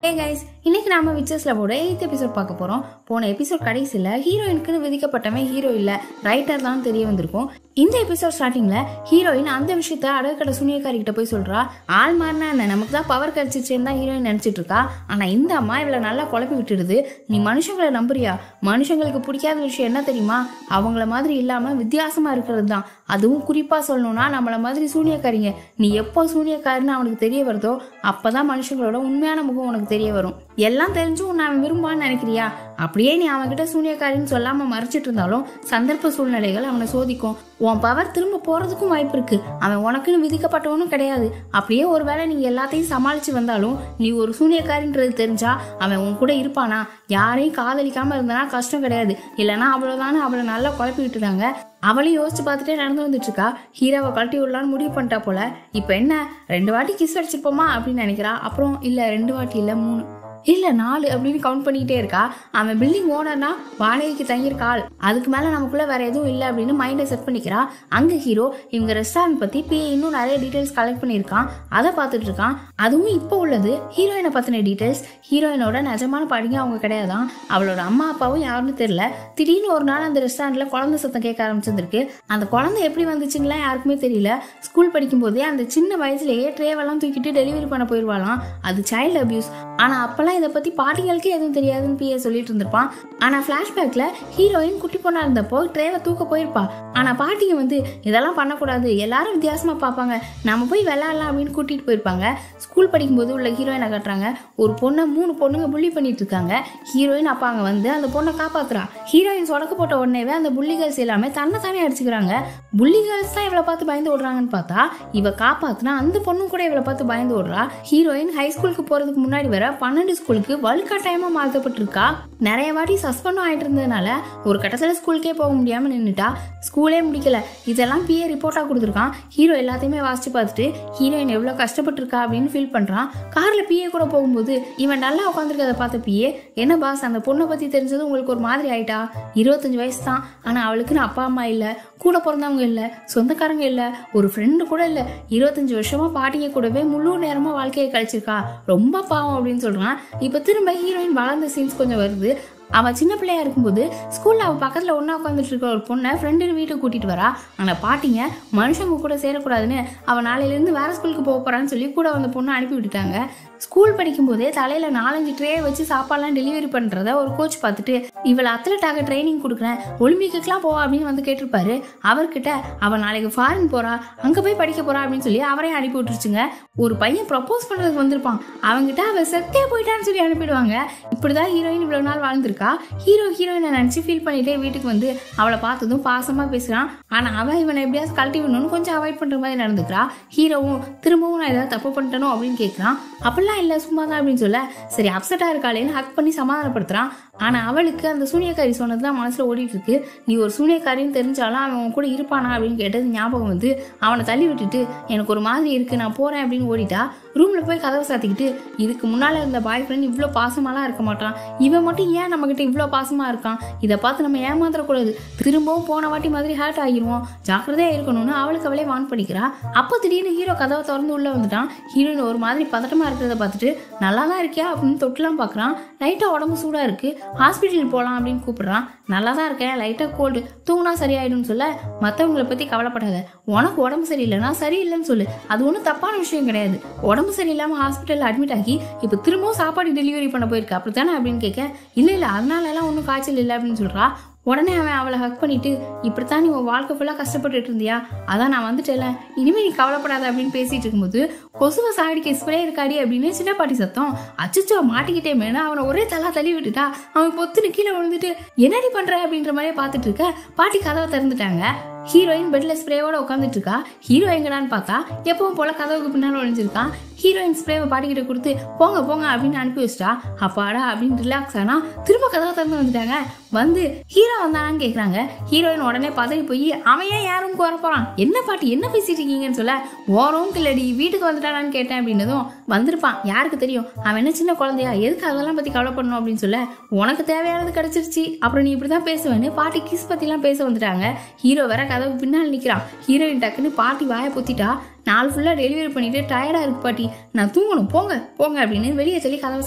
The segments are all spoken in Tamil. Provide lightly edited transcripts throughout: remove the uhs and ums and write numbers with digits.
Hey guys, இன்னைக்கு நாம விச்சஸ் லவோட 8th எபிசோட் பார்க்க போறோம். போன எபிசோட் கடைசியில ஹீரோயினுக்கு விதிக்கப்பட்டவன் ஹீரோ இல்ல, ரைட்டர் தான் தெரிய வந்திருக்கும். இந்த எபிசோட் ஸ்டார்டிங்ல ஹீரோயின் அந்த விஷயத்த அடக்கட சுனியக்காரி கிட்ட போய் சொல்றா. ஆள் மாறினா என்ன, நமக்கு தான் பவர் கிடைச்சிச்சேன்னு தான் ஹீரோயின் நினைச்சிட்டு இருக்கா. ஆனா இந்த அம்மா இவளை நல்லா குழப்பி விட்டுடுது. நீ மனுஷங்களை நம்புறியா? மனுஷங்களுக்கு பிடிக்காத விஷயம் என்ன தெரியுமா? அவங்கள மாதிரி இல்லாம வித்தியாசமா இருக்கிறது தான். அதுவும் குறிப்பா சொல்லணும்னா நம்மள மாதிரி சூனியக்காரிங்க. நீ எப்போ சூனியக்காரின்னு அவனுக்கு தெரிய வருதோ அப்பதான் மனுஷங்களோட உண்மையான முகம் உனக்கு தெரிய வரும். எல்லாம் தெரிஞ்சும் உன்னை அவன் விரும்பான்னு நினைக்கிறியா? அப்படியே நீ அவன்கிட்ட சூனியக்காரின்னு சொல்லாம மறைச்சிட்டு இருந்தாலும் சந்தர்ப்ப சூழ்நிலைகள் அவனை சோதிக்கும். உன் பவர் திரும்ப போறதுக்கும் வாய்ப்பு இருக்கு. அவன் உனக்குன்னு விதிக்கப்பட்டவனும் கிடையாது. அப்படியே ஒருவேளை நீங்க எல்லாத்தையும் சமாளிச்சு வந்தாலும் நீ ஒரு சூனியக்காரின்றது தெரிஞ்சா அவன் உன் கூட இருப்பானா? யாரையும் காதலிக்காம இருந்தானா கஷ்டம் கிடையாது. இல்லைன்னா அவ்வளவுதானே அவளை நல்லா குழப்பி விட்டுறாங்க. அவளையும் யோசிச்சு பார்த்துட்டே நடந்து வந்துட்டு இருக்கா. ஹீரோவை கழட்டி விடலான்னு முடிவு பண்ணிட்டா போல. இப்ப என்ன 2 வாட்டி கிஸ் அடிச்சிருப்போமா அப்படின்னு நினைக்கிறா. அப்புறம் இல்ல 2 வாட்டி இல்ல 3 இல்ல 4 அப்படின்னு கவுண்ட் பண்ணிக்கிட்டே இருக்கா. அவன் பில்டிங் ஓனர்னா வாடகைக்கு தங்கியிருக்காள், அதுக்கு மேல நமக்குள்ள வேற எதுவும் இல்லை அப்படின்னு மைண்டை செட் பண்ணிக்கிறா. அங்க ஹீரோ இவங்க ரெஸ்டாரண்ட் பத்தி இன்னும் நிறைய டீடைல்ஸ் கலெக்ட் பண்ணியிருக்கான். அதை பார்த்துட்டு இருக்கான். அதுவும் இப்போ உள்ளது ஹீரோயினை பத்தின டீடைல்ஸ். ஹீரோயினோட நிஜமான படிங்க அவங்க கிடையாதான். அவளோட அம்மா அப்பாவும் யாருன்னு தெரியல. திடீர்னு ஒரு நாள் அந்த ரெஸ்டாரண்ட்ல குழந்தை சத்தம் கேட்க ஆரம்பிச்சிருக்கு. அந்த குழந்தை எப்படி வந்துச்சுன்னா யாருக்குமே தெரியல. ஸ்கூல் படிக்கும் போதே அந்த சின்ன வயசுலயே ட்ரேவெல்லாம் தூக்கிட்டு டெலிவரி பண்ண போயிருவாளாம். அது சைல்டு அபியூஸ். ஆனா அப்பெல்லாம் இதை பத்தி பாட்டிகளுக்கே எதுவும் தெரியாதுன்னு பிஏ சொல்லிட்டு இருந்திருப்பான். ஆனா பிளாஷ்பேக்ல ஹீரோயின் குட்டி பொண்ணா இருந்தப்போ ட்ரேவை தூக்க போயிருப்பா. ஆனா பாட்டிங்க இதெல்லாம் பண்ணக்கூடாது, எல்லாரும் வித்தியாசமா பார்ப்பாங்க, நம்ம போய் விளையாடலாம் அப்படின்னு கூட்டிட்டு போயிருப்பாங்க. ஸ்கூல் படிக்கும்போது உள்ள ஹீரோயினை காட்டுறாங்க. ஒரு பொண்ணை 3 பொண்ணுங்க புள்ளி பண்ணிட்டு இருக்காங்க. ஹீரோயின் அப்பா அங்க வந்து அந்த பொண்ணை காப்பாத்துறா. ஹீரோயின் சொடக்கு போட்ட உடனேவே அந்த புள்ளி கேர்ள்ஸ் எல்லாமே தன்னைத்தானே அடிச்சுக்கிறாங்க. புள்ளி கேர்ள்ஸ் தான் இவளை பார்த்து பயந்து ஓடுறாங்கன்னு பார்த்தா இவ காப்பாத்துனா அந்த பொண்ணும் கூட இவளை பார்த்து பயந்து ஓடுறா. ஹீரோயின் ஹை ஸ்கூலுக்கு போறதுக்கு முன்னாடி வர 12 ஸ்கூலுக்கு வலுக்கட்டாயமா மாற்றப்பட்டிருக்கா. நிறைய வாட்டி சஸ்பெண்டும் ஆயிட்டு இருந்ததுனால ஒரு கட்டத்துல ஸ்கூலுக்கே போக முடியாம நின்னுட்டா. ஸ்கூலே முடிக்கல. இதெல்லாம் பிஏ ரிப்போர்ட்டா கொடுத்துருக்கான். ஹீரோ எல்லாத்தையுமே வாசிச்சு பார்த்துட்டு ஹீரோயின் எவ்வளவு கஷ்டப்பட்டு இருக்கா அப்படின்னு ஃபீல் பண்றான். கார்ல பிஏ கூட போகும்போது இவன் நல்லா உட்காந்துருக்கதை பார்த்த பிஏ, என்ன பாஸ் அந்த பொண்ணை பத்தி தெரிஞ்சது உங்களுக்கு ஒரு மாதிரி ஆயிட்டா? 25 வயசு தான், ஆனா அவளுக்குன்னு அப்பா அம்மா இல்ல, கூட பிறந்தவங்க இல்ல, சொந்தக்காரங்க இல்ல, ஒரு ஃப்ரெண்டு கூட இல்ல. 25 வருஷமா பாட்டிங்க கூடவே முழு நேரமா வாழ்க்கையை கழிச்சிருக்கா, ரொம்ப பாவம் அப்படின்னு சொல்றான். இப்ப திரும்ப ஹீரோயின் வளர்ந்த சீன்ஸ் கொஞ்சம் வருது. அவன் சின்ன பிள்ளையா இருக்கும்போது ஸ்கூல்ல அவன் பக்கத்துல ஒன்னா உட்காந்துட்டு இருக்க ஒரு பொண்ணை ஃப்ரெண்டு வீட்டுக்கு கூட்டிட்டு வரா. ஆனா பாட்டிங்க மனுஷங்க கூட சேரக்கூடாதுன்னு அவன் நாளையில இருந்து வேற ஸ்கூலுக்கு போக போறான்னு சொல்லி கூட அந்த பொண்ணை அனுப்பி விட்டுட்டாங்க. ஸ்கூல் படிக்கும் போதே தலையில 4-5 ட்ரே வச்சு சாப்பாடுலாம் டெலிவரி பண்றத ஒரு கோச் பார்த்துட்டு இவளை அத்லட்டாக ட்ரைனிங் கொடுக்குறேன், ஒலிம்பிக்குலாம் போவா அப்படின்னு வந்து கேட்டிருப்பாரு. அவர்கிட்ட அவன் நாளைக்கு ஃபாரின் போறா, அங்க போய் படிக்க போறா அப்படின்னு சொல்லி அவரையும் அனுப்பி விட்டுருச்சுங்க. ஒரு பையன் ப்ரப்போஸ் பண்றதுக்கு வந்திருப்பான், அவங்கிட்ட அவ செத்தே போயிட்டான்னு சொல்லி அனுப்பிடுவாங்க. இப்படிதான் ஹீரோயின் இவ்வளவு நாள் வாழ்ந்திருக்கா. ஹீரோயினை நினைச்சு ஃபீல் பண்ணிட்டே வீட்டுக்கு வந்து அவளை பார்த்ததும் பாசமா பேசுறான். ஆனா அவன் இவனை எப்படியாவது கழட்டி விடணும்னு கொஞ்சம் அவாய்ட் பண்ற மாதிரி நடந்துக்கிறா. ஹீரோவும் திரும்பவும் நான் ஏதாவது தப்பு பண்ணிட்டனோ அப்படின்னு கேட்கறான். அப்படிலாம் இல்ல சும்மா தான் அப்படின்னு சொல்ல சரி அப்செட்டா இருக்காளேன்னு ஹக் பண்ணி சமாதானப்படுத்துறான். ஆனா அவளுக்கு அந்த சூனியக்காரி சொன்னதுதான் மனசுல ஓடிட்டு இருக்கு. நீ ஒரு சூனியக்காரின்னு தெரிஞ்சாலும் அவன் கூட இருப்பானா அப்படின்னு கேட்டது ஞாபகம் வந்து அவனை தள்ளி விட்டுட்டு எனக்கு ஒரு மாதிரி இருக்கு நான் போறேன் அப்படின்னு ஓடிட்டா. ரூம்ல போய் கதவை சாத்திக்கிட்டு இதுக்கு முன்னால இருந்த பாய் ஃப்ரெண்ட் இவ்வளோ பாசமாலாம் இருக்க மாட்டான், இவன் மட்டும் ஏன் நம்ம கிட்ட இவ்வளோ பாசமா இருக்கான், இதை பார்த்து நம்ம ஏமாத்திரக்கூடாது, திரும்பவும் போன வாட்டி மாதிரி ஹேர்ட் ஆகிருவோம், ஜாக்கிரதையா இருக்கணும்னு அவளுக்கு அவளே வான் பண்ணிக்கிறா. அப்போ திடீர்னு ஹீரோ கதவை திறந்து உள்ள வந்துட்டான். ஹீரோயின் ஒரு மாதிரி பதட்டமா இருக்கிறத பார்த்துட்டு நல்லா தான் இருக்கியா அப்படின்னு தொட்டுலாம் பாக்குறான். லைட்டா உடம்பு சூடா இருக்கு, ஹாஸ்பிட்டல் போகலாம் அப்படின்னு கூப்பிடுறான். நல்லா தான் இருக்கேன், லைட்டா கோல்டு, தூங்கினா சரியாயிடும் சொல்ல மற்றவங்களை பத்தி கவலைப்படாத, உனக்கு உடம்பு சரியில்லைன்னா சரியில்லைன்னு சொல்லு, அது ஒன்றும் தப்பான விஷயம் கிடையாது. உடம்பு சரியில்லாம ஹாஸ்பிட்டல் அட்மிட் ஆகி இப்ப திரும்பவும் சாப்பாடு டெலிவரி பண்ண போயிருக்கா அப்படித்தானே அப்படின்னு கேட்க இல்ல அதனால எல்லாம் ஒன்றும் காய்ச்சல் இல்லை அப்படின்னு சொல்றா. உடனே அவன் அவளை ஹக் பண்ணிட்டு இப்படித்தான் நீ உன் வாழ்க்கை ஃபுல்லா கஷ்டப்பட்டுட்டு இருந்தியா, அதான் நான் வந்துட்டேல, இனிமே நீ கவலைப்படாத அப்படின்னு பேசிட்டு இருக்கும்போது கொசுவை சாடிக்க ஸ்ப்ரே இருக்காடி அப்படின்னு சின்ன பாட்டி சத்தம். அச்சச்சோ மாட்டிக்கிட்டே மேனா அவனை ஒரே தள்ளி விட்டுட்டா. அவன் பொத்துன்னு கீழே விழுந்துட்டு என்னடி பண்ற அப்படின்ற மாதிரியே பார்த்துட்டு இருக்க. பாட்டி கதவை திறந்துட்டாங்க. ஹீரோயின் பெட்ல ஸ்ப்ரேவோட உட்காந்துட்டு இருக்கா. ஹீரோ எங்கடான்னு பார்த்தா எப்பவும் போல கதவுக்கு பின்னால ஒழிஞ்சிருக்கான். ஹீரோயின் ஸ்ப்ரேவை பாட்டிக்கிட்ட கொடுத்து போங்க போங்க அப்படின்னு அனுப்பி வச்சிட்டா. அப்பாடா அப்படின்னு ரிலாக்ஸ் ஆனா திரும்ப கதவை திறந்து வந்துட்டாங்க. வந்து ஹீரோ வந்தானான்னு கேக்குறாங்க. ஹீரோயின் உடனே பதறி போய் அவன் ஏன் யாரும் வர போறான், என்ன பாட்டி என்ன பேசிட்டு இருக்கீங்கன்னு சொல்ல ஓரவும் கில்லடி வீட்டுக்கு வந்துட்டானான்னு கேட்டேன் அப்படின்னதும் வந்திருப்பான், யாருக்கு தெரியும், அவன் என்ன சின்ன குழந்தையா, எதுக்கு அதெல்லாம் பத்தி கவலைப்படணும் அப்படின்னு சொல்ல உனக்கு தேவையானது கிடைச்சிருச்சு, அப்புறம் நீ இப்படிதான் பேசுவேன்னு பாட்டி கிஸ் பத்தி எல்லாம் பேச வந்துட்டாங்க. ஹீரோ வேற கதவு பின்னால் நிற்கிறான். ஹீரோயின் டக்குன்னு பாட்டி வாயை பொத்திட்டா, நாள் ஃபுல்லாக டெலிவரி பண்ணிட்டு டயர்டாக இருக்கு பாட்டி, நான் தூங்கணும், போங்க போங்க அப்படின்னு வெளியே சொல்லி கதவை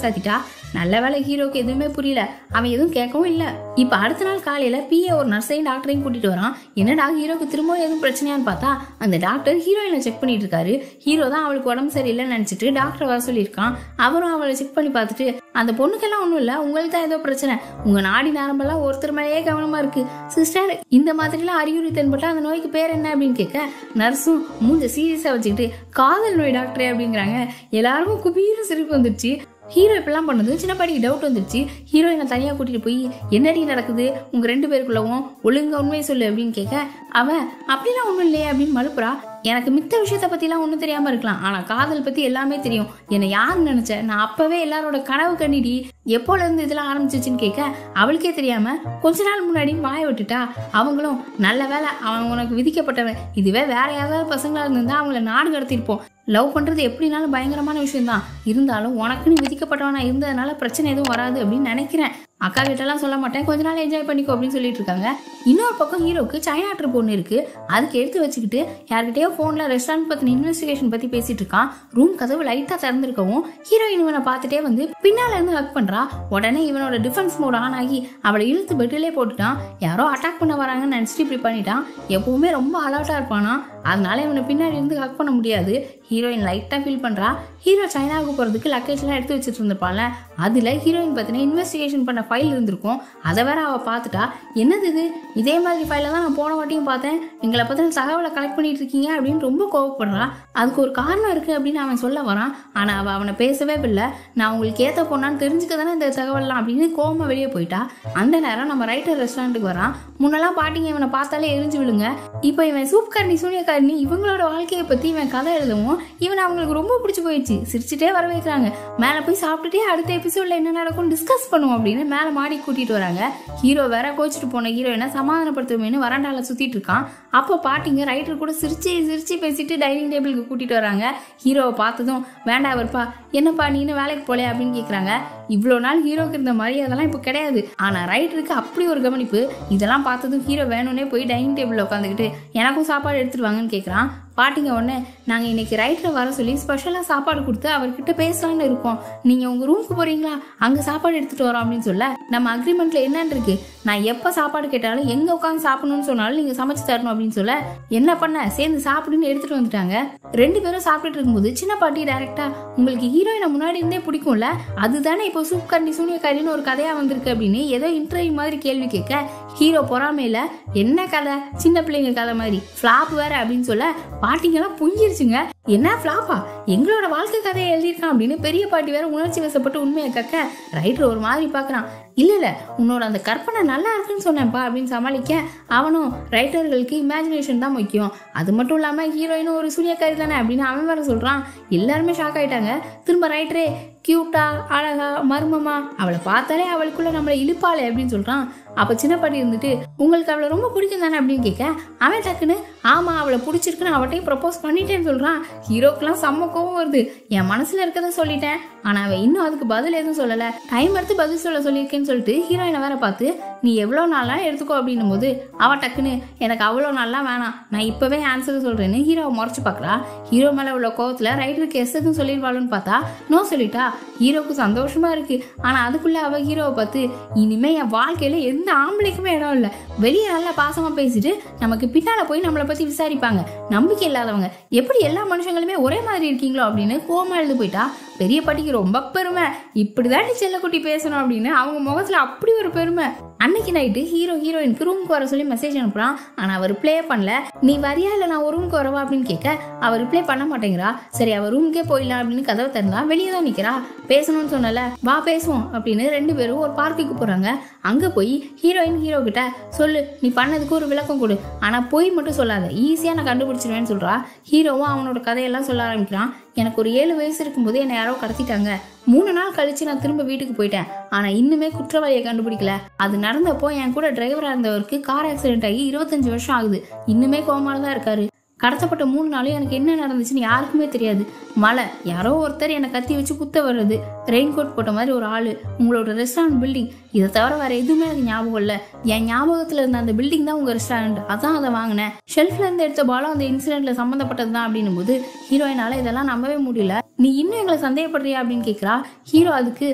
சாத்திட்டா. நல்ல வேலை ஹீரோக்கு எதுவுமே புரியல, அவன் எதுவும் கேட்கவும் இல்லை. இப்போ அடுத்த நாள் காலையில் பிஏ ஒரு நர்ஸையும் டாக்டரையும் கூட்டிட்டு வரான். என்னடா ஹீரோக்கு திரும்பவும் எதுவும் பிரச்சனையான்னு பார்த்தா அந்த டாக்டர் ஹீரோயினை செக் பண்ணிட்டு இருக்காரு. ஹீரோ தான் அவளுக்கு உடம்பு சரியில்லைன்னு நினச்சிட்டு டாக்டர் வர சொல்லியிருக்கான். அவரும் அவளை செக் பண்ணி பார்த்துட்டு, அந்த பொண்ணுக்கெல்லாம் ஒன்றும் இல்லை, உங்களுக்கு தான் ஏதோ பிரச்சனை, உங்கள் நாடி நரம்பெல்லாம் ஒருத்தர் மேலேயே கவனமாக இருக்கு சிஸ்டர், இந்த மாதிரிலாம் அறிகுறி தென்பட்டா அந்த நோய்க்கு பேர் என்ன அப்படின்னு கேட்க, நர்ஸும் மூஞ்ச சீரியஸாக வச்சுக்கிட்டு, காதல் நோய் டாக்டரே அப்படிங்கிறாங்க. எல்லாருக்கும் குபீரும் சிரிப்பு வந்துருச்சு. ஹீரோ இப்பெல்லாம் பண்ணது சின்ன பாட்டிக்கு டவுட் வந்துருச்சு. ஹீரோயினை தனியாக கூட்டிட்டு போய், என்னடி நடக்குது உங்க 2 பேருக்குள்ளவும், ஒழுங்கா உண்மையை சொல்லு அப்படின்னு கேட்க, அவன் அப்படிலாம் ஒன்றும் இல்லையே அப்படின்னு மழுப்புறா. எனக்கு மித்த விஷயத்த பத்திலாம் ஒன்றும் தெரியாம இருக்கலாம், ஆனா காதல் பத்தி எல்லாமே தெரியும். என்னை யாருன்னு நினைச்சேன், நான் அப்பவே எல்லாரோட கனவு கண்ணிடி, எப்போல இருந்து இதெல்லாம் ஆரம்பிச்சிச்சுன்னு கேட்க, அவளுக்கே தெரியாம கொஞ்ச நாள் முன்னாடி வாய விட்டுட்டா. அவங்களும், நல்ல வேலை அவன் உனக்கு விதிக்கப்பட்டவன், இதுவே வேற யாராவது பசங்களா இருந்திருந்தா அவங்கள நாடு கடத்திருப்போம். லவ் பண்றது எப்படினாலும் பயங்கரமான விஷயம் தான், இருந்தாலும் உனக்குன்னு விதிக்கப்பட்டவனா இருந்ததுனால பிரச்சனை எதுவும் வராது அப்படின்னு நினைக்கிறேன். அக்கா கிட்டலாம் சொல்ல மாட்டேன், கொஞ்ச நாள் என்ஜாய் பண்ணிக்கோ அப்படின்னு சொல்லிட்டு இருக்காங்க. இன்னொரு பக்கம் ஹீரோக்கு சைனா ட்ரிப் ஒன்று இருக்கு. அதுக்கு எடுத்து வச்சுக்கிட்டு யார்கிட்டயோ போன்ல ரெஸ்டாரண்ட் பத்தின இன்வெஸ்டிகேஷன் பத்தி பேசிட்டு இருக்கான். ரூம் கதவு லைட்டா திறந்திருக்கவும் ஹீரோயின் இவனை பார்த்துட்டே வந்து பின்னால இருந்து ஹக் பண்றா. உடனே இவனோட டிஃபென்ஸ் மோட் ஆன் ஆகி அவளை இழுத்து பெட்டிலே போட்டுட்டான். யாரோ அட்டாக் பண்ண வராங்கன்னு நினைச்சிட்டு இப்படி பண்ணிட்டான். எப்பவுமே ரொம்ப அலர்ட்டா இருப்பானா, அதனால இவனை பின்னாடி இருந்து ஹக் பண்ண முடியாது. ஹீரோயின் லைட்டா ஃபீல் பண்றா. ஹீரோ சைனாவுக்கு போறதுக்கு லக்கேஜ் எல்லாம் எடுத்து வச்சுட்டு இருந்திருப்பான்ல, அதுல ஹீரோயின் பத்தின இன்வெஸ்டிகேஷன் பண்ண ஃபைல் இருந்திருக்கும். அதை வேற அவ பார்த்துட்டா. என்னது இது, இதே மாதிரி ஃபைல தான் நான் போன வாட்டியும் பார்த்தேன், எங்களை பத்தின தகவலை கலெக்ட் பண்ணிட்டு இருக்கீங்க அப்படின்னு ரொம்ப கோவப்படுறா. அதுக்கு ஒரு காரணம் இருக்கு அப்படின்னு அவன் சொல்ல வரான். ஆனா அவ அவனை பேசவே இல்லை. நான் உங்களுக்கு ஏத்த பொண்ணான்னு தெரிஞ்சுக்க தானே இந்த தகவல்லாம் அப்படின்னு கோவமா வெளியே போயிட்டா. அந்த நேரம் நம்ம ரைட்டர் ரெஸ்டாரண்ட்டுக்கு வரான். முன்னெல்லாம் பாட்டிங்க இவனை பார்த்தாலே எரிஞ்சு விழுங்க. இப்போ இவன் சூப்காரணி சூனியக்காரணி இவங்களோட வாழ்க்கையை பத்தி இவன் கதை எழுதவும் இவன் அவங்களுக்கு ரொம்ப பிடிச்சி போயிடுச்சு. சிரிச்சுட்டே வர வைக்கிறாங்க. மேல போய் சாப்பிட்டுட்டே அடுத்த எபிசோட்ல என்ன நடக்கும் டிஸ்கஸ் பண்ணுவோம் அப்படின்னு மேல மாடி கூட்டிட்டு வராங்க. ஹீரோ வேற கோச்சிட்டு போன ஹீரோயினை சமாதானப்படுத்துவேன்னு வராண்டால சுத்திட்டு இருக்கான். அப்போ பாட்டிங்க ரைட்டர் கூட சிரிச்சு சிரிச்சு பேசிட்டு டைனிங் டேபிளுக்கு கூட்டிட்டு வராங்க. ஹீரோவை பார்த்ததும், வேண்டாம் வருப்பா, என்னப்பா நீனு வேலைக்கு போல அப்படின்னு கேக்குறாங்க. இவ்வளவு நாள் ஹீரோக்கு இருந்த மாதிரி அதெல்லாம் இப்போ கிடையாது. ஆனா ரைட்டருக்கு அப்படி ஒரு கவனிப்பு. இதெல்லாம் பார்த்ததும் ஹீரோ வேணும்னே போய் டைனிங் டேபிள்ல உட்காந்துக்கிட்டு, எனக்கும் சாப்பாடு எடுத்துட்டு வாங்கன்னு கேட்கறான். பாட்டிங்க உடனே, நாங்கள் இன்னைக்கு ரைட்டரை வர சொல்லி ஸ்பெஷலாக சாப்பாடு கொடுத்து அவர்கிட்ட பேசலான்னு இருக்கோம், நீங்கள் உங்கள் ரூமுக்கு போகிறீங்களா, அங்கே சாப்பாடு எடுத்துகிட்டு வரோம் அப்படின்னு சொல்ல, நம்ம அக்ரிமெண்ட்டில் என்னன்னு இருக்கு, நான் எப்போ சாப்பாடு கேட்டாலும் எங்கே உட்காந்து சாப்பிடணும்னு சொன்னாலும் நீங்கள் சமைச்சு தரணும் அப்படின்னு சொல்ல, என்ன பண்ண சேர்ந்து சாப்பிடுன்னு எடுத்துகிட்டு வந்துட்டாங்க. 2 பேரும் சாப்பிட்டுட்டு இருக்கும்போது சின்ன பாட்டி டைரக்டா, உங்களுக்கு ஹீரோயினை முன்னாடி இருந்தே பிடிக்கும்ல, அதுதானே இப்போ சூப்காரணி சூனியக்காரின்னு ஒரு கதையாக வந்திருக்கு அப்படின்னு ஏதோ இன்டர்வியூ மாதிரி கேள்வி கேட்க, ஹீரோ பொறாமையில, என்ன கதை, சின்ன பிள்ளைங்க கதை மாதிரி, ஃபிளாப் வேற அப்படின்னு சொல்ல, பாட்டிங்கெல்லாம் புஞ்சிருச்சுங்க. என்ன ஃபிளாப்பா, எங்களோட வாழ்க்கை கதையை எழுதியிருக்கான் அப்படின்னு பெரிய பாட்டி வேற உணர்ச்சி வசப்பட்டு உண்மையை கக்க, ரைட்டர் ஒரு மாதிரி பாக்குறான். இல்ல உன்னோட அந்த கற்பனை நல்லா இருக்குன்னு சொன்னேன்ப்பா அப்படின்னு சமாளிக்க, அவனும் ரைட்டர்களுக்கு இமேஜினேஷன் தான் முக்கியம், அது மட்டும் இல்லாம ஹீரோயினும் ஒரு சூனியக்காரி தானே அப்படின்னு அவன் வேற சொல்றான். எல்லாருமே ஷாக் ஆயிட்டாங்க. திரும்ப ரைட்டரே, கியூட்டா, அழகா, மர்மமா, அவளை பார்த்தாலே அவளுக்குள்ள நம்மளை இழுப்பாளே அப்படின்னு சொல்றான். அப்ப சின்ன பாட்டி இருந்துட்டு, உங்களுக்கு அவளை ரொம்ப பிடிக்கும் தானே அப்படின்னு கேட்க, அவன் டக்குன்னு, ஆமா அவளை பிடிச்சிருக்குன்னு அவட்டையும் ப்ரப்போஸ் பண்ணிட்டேன்னு சொல்றான். ஹீரோக்கெல்லாம் செம்ம கோவம் வருது. என் மனசுல இருக்கதை சொல்லிட்டேன், ஆனா அவ இன்னும் அதுக்கு பதில் எதுவும் சொல்லல, டைம் எடுத்து பதில் சொல்லியிருக்கேன்னு சொல்லிட்டு ஹீரோயினை வேற பார்த்து, நீ எவ்வளவு நாளா எடுத்துக்கோ அப்படின்னும் போது அவ டக்குன்னு, எனக்கு அவ்வளவு நாளா வேணாம், நான் இப்பவே ஆன்சர் சொல்றேன்னு ஹீரோவை முறைச்சு பாக்குறா. ஹீரோ மேல உள்ள கோவத்துல ரைட்டருக்கு எஸ் எதுவும் சொல்லிடுவாளுன்னு பார்த்தா நோ சொல்லிட்டா. ஹீரோக்கு சந்தோஷமா இருக்கு. ஆனா அதுக்குள்ள அவ ஹீரோவை பார்த்து, இனிமே என் வாழ்க்கையில எந்த ஆம்பளைக்குமே இடம் இல்ல, வெளியே நல்லா பாசமா பேசிட்டு நமக்கு பின்னால போய் நம்மளை பத்தி விசாரிப்பாங்க, நம்பிக்கை இல்லாதவங்க, எப்படி எல்லா மனுஷங்களுமே ஒரே மாதிரி இருக்கீங்களோ அப்படின்னு கோமா எழுந்து போயிட்டா. பெரிய பாட்டிக்கு ரொம்ப பெருமை, இப்படிதான் நீ செல்லக்குட்டி பேசணும் அப்படின்னு அவங்க முகத்துல அப்படி ஒரு பெருமை. அன்னைக்கு நைட்டு ஹீரோ ஹீரோயினுக்கு ரூமுக்கு வர சொல்லி மெசேஜ் அனுப்புறான். ஆனா அவர் ரிப்ளே பண்ணல. நீ வரியா இல்ல நான் ஒரு ரூமுக்கு வரவா அப்படின்னு கேட்க, அவர் ரிப்ளே பண்ண மாட்டேங்கிறா. சரி அவர் ரூமுக்கே போயிடலாம் அப்படின்னு கதவை திறந்தா வெளியே தான் நிக்கிறா. பேசணும்னு சொன்னல, வா பேசுவோம் அப்படின்னு 2 பேரும் ஒரு பார்க்குக்கு போறாங்க. அங்க போய் ஹீரோயின் ஹீரோ கிட்ட, சொல்லு நீ பண்ணதுக்கு ஒரு விளக்கம் கொடு, ஆனா போய் மட்டும் சொல்லாத, ஈஸியா நான் கண்டுபிடிச்சிருவேன்னு சொல்றா. ஹீரோவும் அவனோட கதையெல்லாம் சொல்ல ஆரம்பிக்கிறான். எனக்கு ஒரு 7 வயசு இருக்கும்போது என்னை யாரோ கடத்திட்டாங்க, 3 நாள் கழிச்சு நான் திரும்ப வீட்டுக்கு போயிட்டேன், ஆனா இன்னுமே குற்றவாளியை கண்டுபிடிக்கல. அது நடந்தப்போ என் கூட டிரைவரா இருந்தவருக்கு கார் ஆக்சிடென்ட் ஆகி 25 வருஷம் ஆகுது, இன்னுமே கோமால தான் இருக்காரு. கடத்தப்பட்ட 3 நாளும் எனக்கு என்ன நடந்துச்சுன்னு யாருக்குமே தெரியாது. மழை, யாரோ ஒருத்தர் என்னை கத்தி வச்சு குத்த வர்றது, ரெயின் கோட் போட்ட மாதிரி ஒரு ஆளு, உங்களோட ரெஸ்டாரண்ட் பில்டிங், இதை தவிர வேற எதுவுமே எனக்கு ஞாபகம் இல்லை. என் ஞாபகத்துல இருந்த அந்த பில்டிங் தான் உங்க ரெஸ்டாரண்ட், அதான் அதை வாங்கினேன். ஷெல்ஃப்ல இருந்து எடுத்த பாலம் அந்த இன்சிடென்ட்ல சம்மந்தப்பட்டது தான் அப்படின்னும் போது ஹீரோயினால இதெல்லாம் நம்பவே முடியல. நீ இன்னும் எங்களை சந்தேகப்படுறியா அப்படின்னு கேட்குறா. ஹீரோ அதுக்கு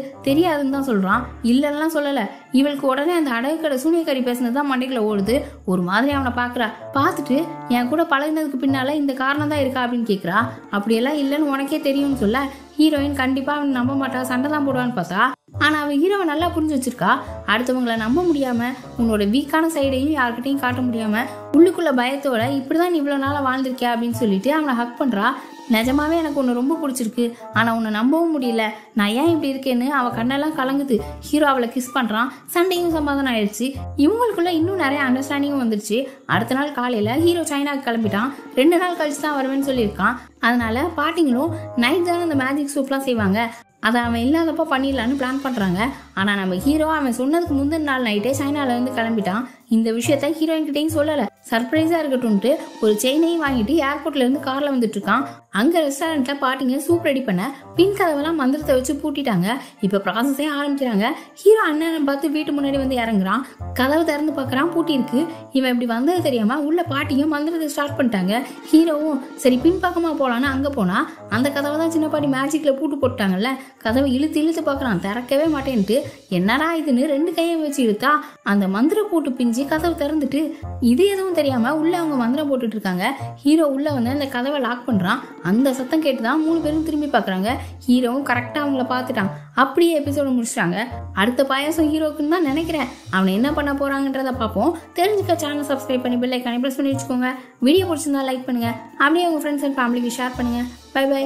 தெரியாதுன்னு தான் சொல்றான். இல்லைன்னா சொல்லலை. இவளுக்கு உடனே அந்த அடகு கடை சூனியக்காரி பேசுனது தான் மண்டைக்குள்ள ஓடுது. ஒரு மாதிரி அவனை பார்க்குறா. பார்த்துட்டு என் கூட பழகினதுக்கு பின்னால இந்த காரணம் தான் இருக்கா அப்படின்னு கேட்குறா. அப்படியெல்லாம் இல்லைன்னு உனக்கே தெரியும்னு சொல்ல ஹீரோயின் கண்டிப்பாக அவன் நம்ப மாட்டா, சண்டை தான் போடுவான்னு பார்த்தா. ஆனால் அவன் ஹீரோவை நல்லா புரிஞ்சு வச்சிருக்கா. அடுத்தவங்களை நம்ப முடியாம, உன்னோட வீக்கான சைடையும் யார்கிட்டையும் காட்ட முடியாம, உள்ளுக்குள்ள பயத்தோட இப்படிதான் இவ்வளோ நாளாக வாழ்ந்திருக்கியா அப்படின்னு சொல்லிட்டு அவனை ஹக் பண்றா. நிஜமாவே எனக்கு உன்னை ரொம்ப பிடிச்சிருக்கு, ஆனால் உன்னை நம்பவும் முடியல, நான் ஏன் இப்படி இருக்கேன்னு அவள் கண்ணெல்லாம் கலங்குது. ஹீரோ அவளை கிஸ் பண்ணுறான். சண்டையும் சமாதானம் ஆயிடுச்சு. இவங்களுக்குள்ள இன்னும் நிறைய அண்டர்ஸ்டாண்டிங்கும் வந்துருச்சு. அடுத்த நாள் காலையில் ஹீரோ சைனாவுக்கு கிளம்பிட்டான். 2 நாள் கழிச்சு தான் வருவேன்னு சொல்லியிருக்கான். அதனால பாட்டிங்களும் நைட் தானே அந்த மேஜிக் சூப்லாம் செய்வாங்க, அதை அவன் இல்லாதப்போ பண்ணிடலான்னு பிளான் பண்ணுறாங்க. ஆனால் நம்ம ஹீரோ அவன் சொன்னதுக்கு முந்தின நாள் நைட்டே சைனாலேருந்து கிளம்பிட்டான். இந்த விஷயத்த ஹீரோயின் கிட்டையும் சொல்லலை. சர்ப்ரைஸாக இருக்கட்டும்ட்டு ஒரு செயினையும் வாங்கிட்டு ஏர்போர்ட்லேருந்து காரில் வந்துட்டு இருக்கான். அங்கே ரெஸ்டாரண்ட்டில் பாட்டிங்க சூப் ரெடி பண்ண பின் கதவெல்லாம் மந்திரத்தை வச்சு பூட்டிட்டாங்க. இப்போ ப்ராசஸே ஆரம்பிக்கிறாங்க. ஹீரோ அண்ணனை பார்த்து வீட்டு முன்னாடி வந்து இறங்குறான். கதவை திறந்து பார்க்குறான், பூட்டி இருக்கு. இவன் இப்படி வந்தது தெரியாம உள்ள பாட்டியும் மந்திரத்தை ஸ்டார்ட் பண்ணிட்டாங்க. ஹீரோவும் சரி பின்பக்கமாக போகலான்னு அங்கே போனா அந்த கதவை தான் சின்ன பாட்டி மேஜிக்கில் பூட்டு போட்டாங்கல்ல. கதவை இழுத்து இழுத்து பார்க்குறான், திறக்கவே மாட்டேன்ட்டு. என்னடா இதுன்னு 2 கையை வச்சு இழுத்தா அந்த மந்திர பூட்டு பிஞ்சு கதவை திறந்துட்டு இது எதுவும் தெரியாம உள்ள அவங்க மந்திரம் போட்டுட்டு இருக்காங்க. ஹீரோ உள்ள வந்து அந்த கதவை லாக் பண்றான். அந்த சத்தம் கேட்டுதான் 3 பேரும் திரும்பி பாக்குறாங்க. ஹீரோவும் கரெக்டா அவங்கள பாத்துட்டான். அப்படியே எபிசோட முடிச்சிட்டாங்க. அடுத்த பாயாசம் ஹீரோக்குன்னு தான் நினைக்கிறேன். அவனை என்ன பண்ண போறாங்கன்றத பார்ப்போம். தெரிஞ்சுக்க சேனல் சப்ஸ்கிரைப் பண்ணி பெல் ஐகானை பிரஸ் பண்ணி வச்சுக்கோங்க. வீடியோ பிடிச்சிருந்தா லைக் பண்ணுங்க. அப்படியே உங்க ஃப்ரெண்ட்ஸ் அண்ட் ஃபேமிலிக்கு ஷேர் பண்ணுங்க. Bye by.